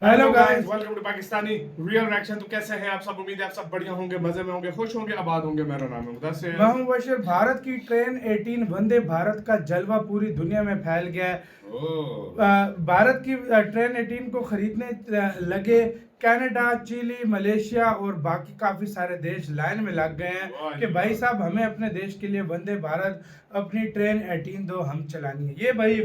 Hello hello guys, guys. Welcome to Pakistani real reaction. तो कैसे हैं आप सब? उम्मीद है आप सब बढ़िया होंगे, मजे में होंगे, खुश होंगे, आबाद होंगे। मेरा नाम है मुदस्सिर। मैं हूं बशीर। भारत की ट्रेन 18 वंदे भारत का जलवा पूरी दुनिया में फैल गया है। भारत की ट्रेन 18 को खरीदने लगे कनाडा, चिली, मलेशिया और बाकी काफ़ी सारे देश लाइन में लग गए हैं कि भाई साहब हमें अपने देश के लिए वंदे भारत अपनी ट्रेन 18 दो, हम चलानी है ये भाई।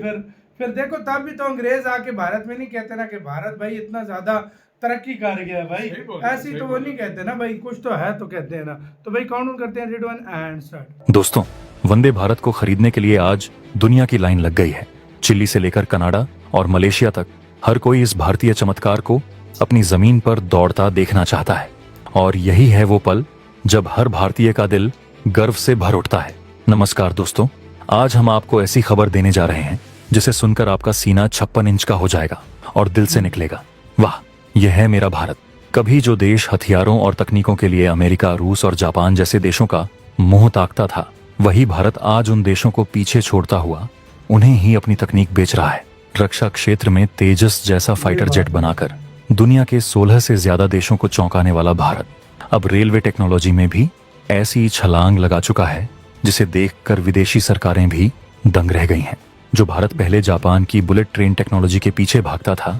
फिर देखो, तब भी तो अंग्रेज आके भारत में नहीं कहते ना कि भारत भाई इतना ज़्यादा तरक्की कर गया भाई। ऐसी तो वो नहीं कहते ना भाई, कुछ तो है तो कहते हैं ना। तो भाई काउंट करते हैं, रेड वन एंड स्टार्ट। दोस्तों, वंदे भारत को खरीदने के लिए आज दुनिया की लाइन लग गई है। चिली से लेकर कनाडा और मलेशिया तक हर कोई इस भारतीय चमत्कार को अपनी जमीन पर दौड़ता देखना चाहता है। और यही है वो पल जब हर भारतीय का दिल गर्व से भर उठता है। नमस्कार दोस्तों, आज हम आपको ऐसी खबर देने जा रहे हैं जिसे सुनकर आपका सीना 56 इंच का हो जाएगा और दिल से निकलेगा, वाह, यह है मेरा भारत। कभी जो देश हथियारों और तकनीकों के लिए अमेरिका, रूस और जापान जैसे देशों का मुंह ताकता था, वही भारत आज उन देशों को पीछे छोड़ता हुआ उन्हें ही अपनी तकनीक बेच रहा है। रक्षा क्षेत्र में तेजस जैसा फाइटर जेट बनाकर दुनिया के 16 से ज्यादा देशों को चौंकाने वाला भारत अब रेलवे टेक्नोलॉजी में भी ऐसी छलांग लगा चुका है जिसे देखकर विदेशी सरकारें भी दंग रह गई हैं। जो भारत पहले जापान की बुलेट ट्रेन टेक्नोलॉजी के पीछे भागता था,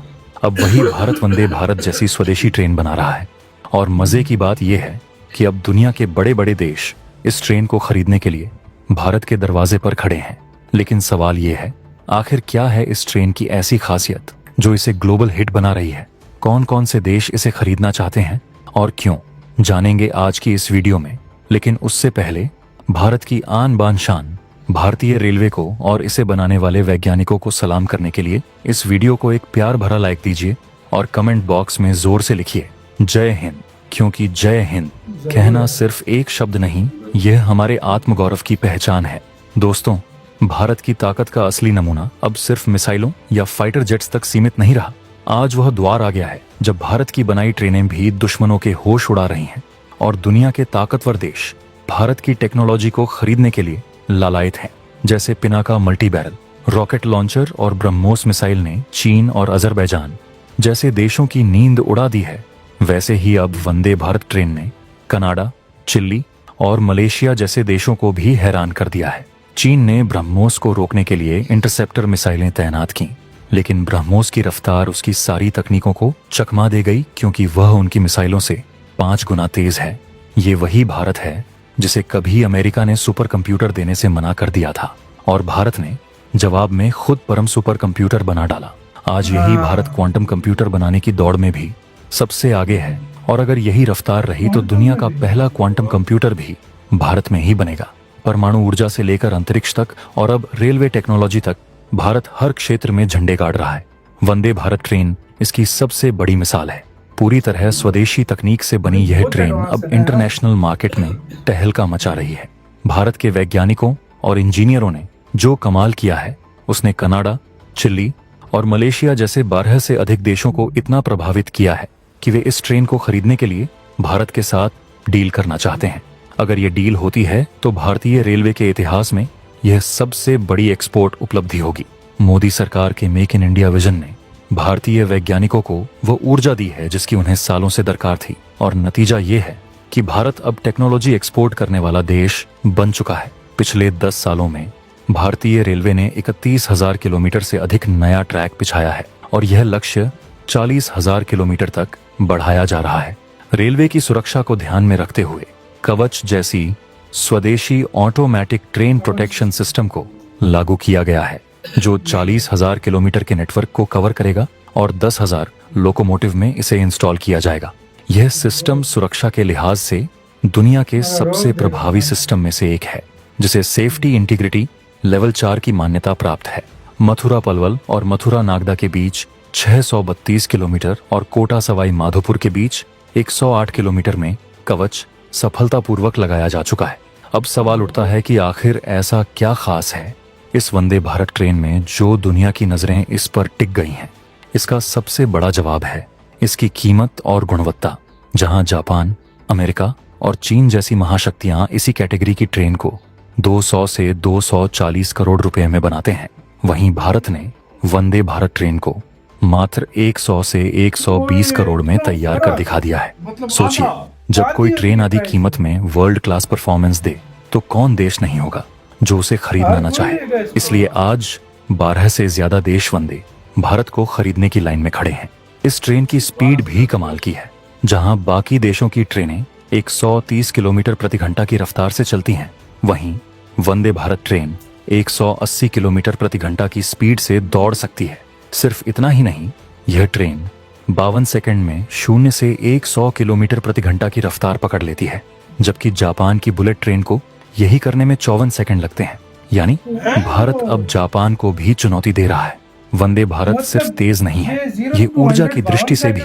अब वही भारत वंदे भारत जैसी स्वदेशी ट्रेन बना रहा है। और मजे की बात यह है कि अब दुनिया के बड़े बड़े देश इस ट्रेन को खरीदने के लिए भारत के दरवाजे पर खड़े हैं। लेकिन सवाल यह है, आखिर क्या है इस ट्रेन की ऐसी खासियत जो इसे ग्लोबल हिट बना रही है? कौन कौन से देश इसे खरीदना चाहते हैं और क्यों, जानेंगे आज की इस वीडियो में। लेकिन उससे पहले भारत की आन बान शान भारतीय रेलवे को और इसे बनाने वाले वैज्ञानिकों को सलाम करने के लिए इस वीडियो को एक प्यार भरा लाइक दीजिए और कमेंट बॉक्स में जोर से लिखिए जय हिंद, क्योंकि जय हिंद कहना सिर्फ एक शब्द नहीं, यह हमारे आत्मगौरव की पहचान है। दोस्तों, भारत की ताकत का असली नमूना अब सिर्फ मिसाइलों या फाइटर जेट्स तक सीमित नहीं रहा। आज वह द्वार आ गया है जब भारत की बनाई ट्रेनें भी दुश्मनों के होश उड़ा रही हैं और दुनिया के ताकतवर देश भारत की टेक्नोलॉजी को खरीदने के लिए लालायित हैं। जैसे Pinaka multi barrel rocket launcher और ब्रह्मोस मिसाइल ने चीन और अजरबैजान जैसे देशों की नींद उड़ा दी है, वैसे ही अब वंदे भारत ट्रेन ने कनाडा, चिली और मलेशिया जैसे देशों को भी हैरान कर दिया है। चीन ने ब्रह्मोस को रोकने के लिए इंटरसेप्टर मिसाइलें तैनात की, लेकिन ब्रह्मोस की रफ्तार उसकी सारी तकनीकों को चकमा दे गई, क्योंकि वह उनकी मिसाइलों से 5 गुना तेज है। ये वही भारत है जिसे कभी अमेरिका ने सुपर कंप्यूटर देने से मना कर दिया था और भारत ने जवाब में खुद परम सुपर कंप्यूटर बना डाला। आज यही भारत क्वांटम कंप्यूटर बनाने की दौड़ में भी सबसे आगे है और अगर यही रफ्तार रही तो दुनिया का पहला क्वांटम कंप्यूटर भी भारत में ही बनेगा। परमाणु ऊर्जा से लेकर अंतरिक्ष तक और अब रेलवे टेक्नोलॉजी तक भारत हर क्षेत्र में झंडे गाड़ रहा है। वंदे भारत ट्रेन इसकी सबसे बड़ी मिसाल है। पूरी तरह स्वदेशी तकनीक से बनी यह ट्रेन अब इंटरनेशनल मार्केट में तहलका मचा रही है। भारत के वैज्ञानिकों और इंजीनियरों ने जो कमाल किया है, उसने कनाडा, चिली और मलेशिया जैसे 12 से अधिक देशों को इतना प्रभावित किया है कि वे इस ट्रेन को खरीदने के लिए भारत के साथ डील करना चाहते हैं। अगर ये डील होती है तो भारतीय रेलवे के इतिहास में यह सबसे बड़ी एक्सपोर्ट उपलब्धि होगी। मोदी सरकार के मेक इन इंडिया विजन ने भारतीय वैज्ञानिकों को वो ऊर्जा दी है जिसकी उन्हें सालों से दरकार थी और नतीजा ये है कि भारत अब टेक्नोलॉजी एक्सपोर्ट करने वाला देश बन चुका है। पिछले 10 सालों में भारतीय रेलवे ने 31,000 किलोमीटर से अधिक नया ट्रैक बिछाया है और यह लक्ष्य 40,000 किलोमीटर तक बढ़ाया जा रहा है। रेलवे की सुरक्षा को ध्यान में रखते हुए कवच जैसी स्वदेशी ऑटोमेटिक ट्रेन प्रोटेक्शन सिस्टम को लागू किया गया है, जो 40,000 किलोमीटर के नेटवर्क को कवर करेगा और 10,000 लोकोमोटिव में इसे इंस्टॉल किया जाएगा। यह सिस्टम सुरक्षा के लिहाज से दुनिया के सबसे प्रभावी सिस्टम में से एक है, जिसे सेफ्टी इंटीग्रिटी लेवल 4 की मान्यता प्राप्त है। मथुरा पलवल और मथुरा नागदा के बीच 632 किलोमीटर और कोटा सवाई माधोपुर के बीच 108 किलोमीटर में कवच सफलतापूर्वक लगाया जा चुका है। अब सवाल उठता है कि आखिर ऐसा क्या खास है इस वंदे भारत ट्रेन में जो दुनिया की नजरें इस पर टिक गई हैं? इसका सबसे बड़ा जवाब है इसकी कीमत और गुणवत्ता। जहां जापान, अमेरिका और चीन जैसी महाशक्तियां इसी कैटेगरी की ट्रेन को 200 से 240 करोड़ रुपए में बनाते हैं, वहीं भारत ने वंदे भारत ट्रेन को मात्र 100 से 120 करोड़ में तैयार कर दिखा दिया है। मतलब सोचिए, आधा। जब कोई ट्रेन आदि कीमत में वर्ल्ड क्लास परफॉर्मेंस दे तो कौन देश नहीं होगा जो उसे खरीदना न चाहे। इसलिए आज 12 से ज्यादा देश वंदे भारत को खरीदने की लाइन में खड़े हैं। इस ट्रेन की स्पीड भी कमाल की है। जहां बाकी देशों की ट्रेनें 130 किलोमीटर प्रति घंटा की रफ्तार से चलती हैं, वहीं वंदे भारत ट्रेन 180 किलोमीटर प्रति घंटा की स्पीड से दौड़ सकती है। सिर्फ इतना ही नहीं, यह ट्रेन 52 सेकंड में 0 से 100 किलोमीटर प्रति घंटा की रफ्तार पकड़ लेती है, जबकि जापान की बुलेट ट्रेन को यही करने में 54 सेकंड लगते हैं। यानी भारत अब जापान को भी चुनौती दे रहा है। वंदे भारत सिर्फ तेज नहीं है, ये ऊर्जा की दृष्टि से भी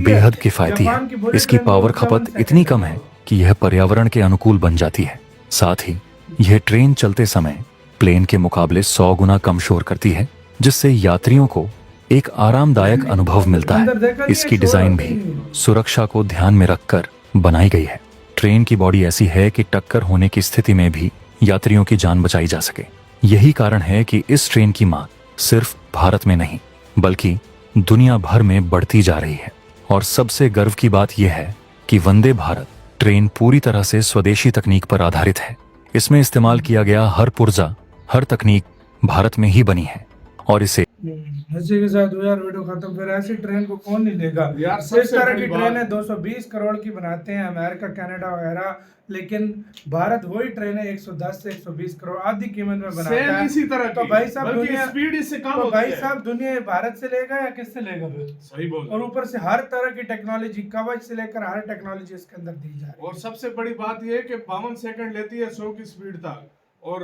बेहद किफायती है। इसकी पावर खपत इतनी कम है कि यह पर्यावरण के अनुकूल बन जाती है। साथ ही यह ट्रेन चलते समय प्लेन के मुकाबले 100 गुना कम शोर करती है, जिससे यात्रियों को एक आरामदायक अनुभव मिलता है। इसकी डिजाइन भी सुरक्षा को ध्यान में रखकर बनाई गई है। ट्रेन की बॉडी ऐसी है कि टक्कर होने की स्थिति में भी यात्रियों की जान बचाई जा सके। यही कारण है कि इस ट्रेन की मांग सिर्फ भारत में नहीं बल्कि दुनिया भर में बढ़ती जा रही है। और सबसे गर्व की बात यह है कि वंदे भारत ट्रेन पूरी तरह से स्वदेशी तकनीक पर आधारित है। इसमें इस्तेमाल किया गया हर पुर्जा, हर तकनीक भारत में ही बनी है और इसे इसी के साथ यार वीडियो खत्म। फिर ऐसी ट्रेन को कौन नहीं लेगा यार। इस सबसे तरह बड़ी की बात- ट्रेनें 220 करोड़ की बनाते हैं अमेरिका, कनाडा वगैरह, लेकिन भारत वही ट्रेनें 110 से 120 करोड़ आधी कीमत में बनाता सेम है। इसी तरह तो की, भाई साहब बल्कि दुनिया स्पीड इससे कम तो होती भाई है। साहब दुनिया भारत से लेगा या किससे लेगा फिर? सही बोल रहे और हो। ऊपर से हर तरह की टेक्नोलॉजी, कवच से लेकर हर टेक्नोलॉजी इसके अंदर दी जा रही है। और सबसे बड़ी बात यह है कि 52 सेकंड लेती है 100 की स्पीड तक, और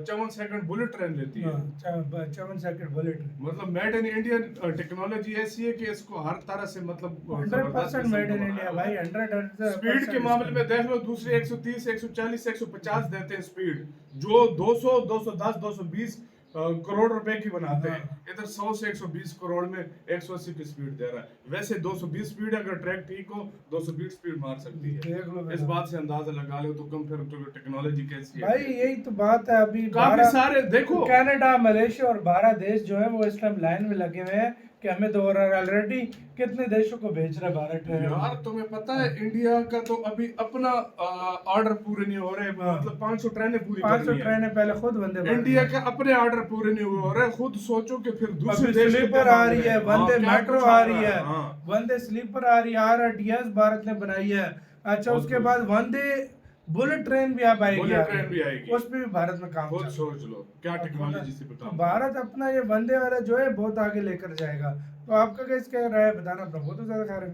54 सेकंड बुलेट ट्रेन लेती है। 54 सेकंड बुलेट, मतलब मेड इन इंडिया टेक्नोलॉजी ऐसी है कि इसको हर तरह से मतलब 100% मेड इन इंडिया भाई। 100 स्पीड के मामले में देख लो, दूसरे 130, 140, 150 देते हैं स्पीड, जो 200, 210, 220 करोड़ रुपए की बनाते हैं। इधर 100 से 120 करोड़ में 180 की स्पीड दे रहा है। वैसे 220 स्पीड, अगर ट्रैक ठीक हो 220 स्पीड मार सकती है। देख लो इस बात से अंदाजा लगा लो तो कम, फिर तो टेक्नोलॉजी कैसी है भाई। यही तो बात है। अभी काफी सारे देखो, कनाडा, मलेशिया और 12 देश जो है वो इस टाइम लाइन में लगे हुए हैं कि हमें तो ऑलरेडी कितने देशों को भेज रहा है भारत ट्रेन। यार तुम्हें पता है इंडिया का तो अभी अपना ऑर्डर पूरे नहीं हो रहे। मतलब 500 ट्रेनें पूरी 500 करनी है। ट्रेनें पहले खुद वंदे भारत इंडिया के अपने ऑर्डर पूरे नहीं हुए हो रहे। खुद सोचो कि फिर दूसरे अभी देश के स्लीपर क्या आ मांग रही रहे है, हैं। वंदे हाँ, क्या मेट्रो कुछ आ रही है, हाँ। वंदे स्लीपर आ रही है, RRTS भारत ने बनाई है। अच्छा, बहुत उसके कुछ। बाद वंदे बुलेट ट्रेन भी आप आएगी, बुलेट ट्रेन भी आएगी। उस पे भी भारत में काम खुद चल रहा है। सोच लो क्या टेक्नोलॉजी से तो बताऊं। भारत अपना ये वंदे वाला जो है बहुत आगे लेकर जाएगा। तो आपका क्या इसका राय बताना, अपना बहुत ज्यादा ख्याल रखना।